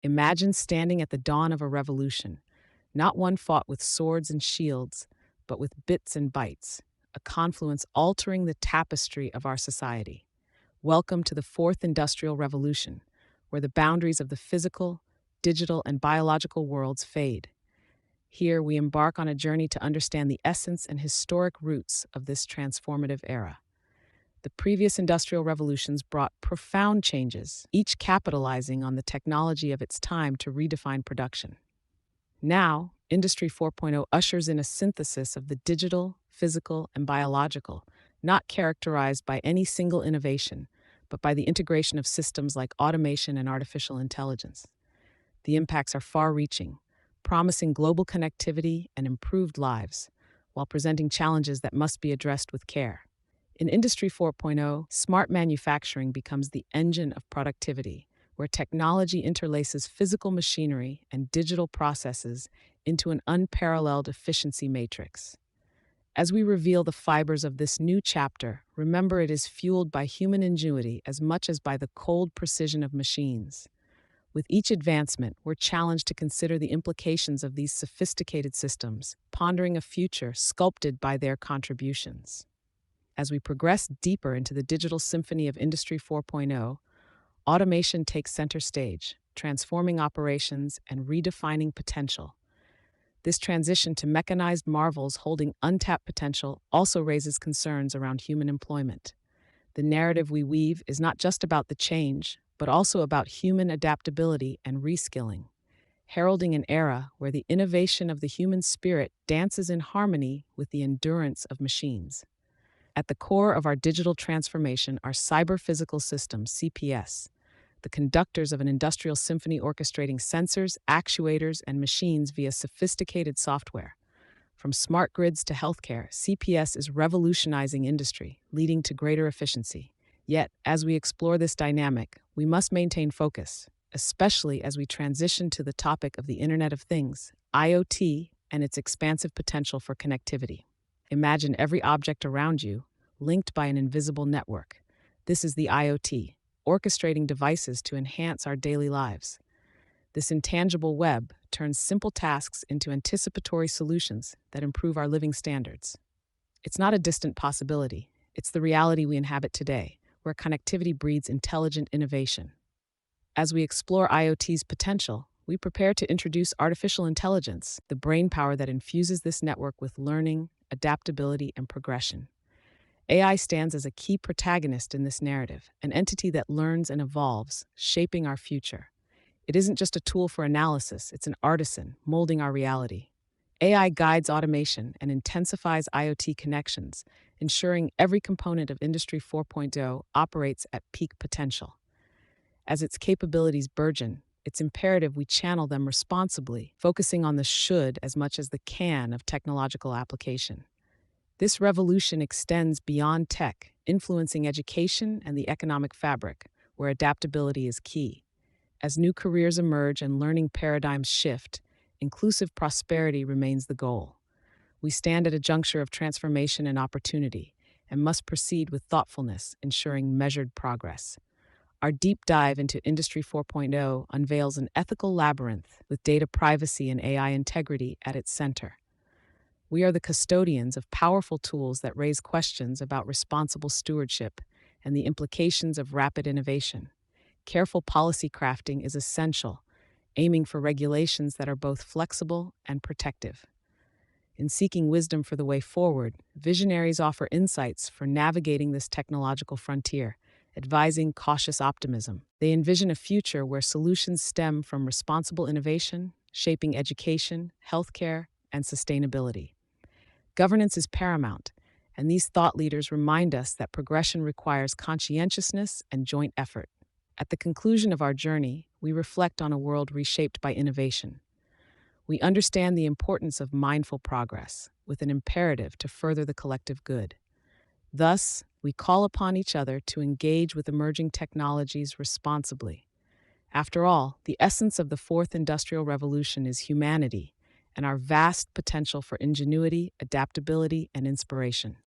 Imagine standing at the dawn of a revolution, not one fought with swords and shields, but with bits and bytes, a confluence altering the tapestry of our society. Welcome to the Fourth Industrial Revolution, where the boundaries of the physical, digital, and biological worlds fade. Here, we embark on a journey to understand the essence and historic roots of this transformative era. The previous industrial revolutions brought profound changes, each capitalizing on the technology of its time to redefine production. Now, Industry 4.0 ushers in a synthesis of the digital, physical, and biological, not characterized by any single innovation, but by the integration of systems like automation and artificial intelligence. The impacts are far reaching, promising global connectivity and improved lives, while presenting challenges that must be addressed with care. In Industry 4.0, smart manufacturing becomes the engine of productivity, where technology interlaces physical machinery and digital processes into an unparalleled efficiency matrix. As we reveal the fibers of this new chapter, remember it is fueled by human ingenuity as much as by the cold precision of machines. With each advancement, we're challenged to consider the implications of these sophisticated systems, pondering a future sculpted by their contributions. As we progress deeper into the digital symphony of Industry 4.0, automation takes center stage, transforming operations and redefining potential. This transition to mechanized marvels holding untapped potential also raises concerns around human employment. The narrative we weave is not just about the change, but also about human adaptability and reskilling, heralding an era where the innovation of the human spirit dances in harmony with the endurance of machines. At the core of our digital transformation are cyber-physical systems, CPS, the conductors of an industrial symphony orchestrating sensors, actuators, and machines via sophisticated software. From smart grids to healthcare, CPS is revolutionizing industry, leading to greater efficiency. Yet, as we explore this dynamic, we must maintain focus, especially as we transition to the topic of the Internet of Things, IoT, and its expansive potential for connectivity. Imagine every object around you linked by an invisible network. This is the IoT, orchestrating devices to enhance our daily lives. This intangible web turns simple tasks into anticipatory solutions that improve our living standards. It's not a distant possibility, it's the reality we inhabit today, where connectivity breeds intelligent innovation. As we explore IoT's potential, we prepare to introduce artificial intelligence, the brainpower that infuses this network with learning, adaptability, and progression. AI stands as a key protagonist in this narrative, an entity that learns and evolves, shaping our future. It isn't just a tool for analysis, it's an artisan, molding our reality. AI guides automation and intensifies IoT connections, ensuring every component of Industry 4.0 operates at peak potential. As its capabilities burgeon, it's imperative we channel them responsibly, focusing on the should as much as the can of technological application. This revolution extends beyond tech, influencing education and the economic fabric, where adaptability is key. As new careers emerge and learning paradigms shift, inclusive prosperity remains the goal. We stand at a juncture of transformation and opportunity, and must proceed with thoughtfulness, ensuring measured progress. Our deep dive into Industry 4.0 unveils an ethical labyrinth with data privacy and AI integrity at its center. We are the custodians of powerful tools that raise questions about responsible stewardship and the implications of rapid innovation. Careful policy crafting is essential, aiming for regulations that are both flexible and protective. In seeking wisdom for the way forward, visionaries offer insights for navigating this technological frontier, advising cautious optimism. They envision a future where solutions stem from responsible innovation, shaping education, healthcare, and sustainability. Governance is paramount, and these thought leaders remind us that progression requires conscientiousness and joint effort. At the conclusion of our journey, we reflect on a world reshaped by innovation. We understand the importance of mindful progress, with an imperative to further the collective good. Thus, we call upon each other to engage with emerging technologies responsibly. After all, the essence of the Fourth Industrial Revolution is humanity and our vast potential for ingenuity, adaptability, and inspiration.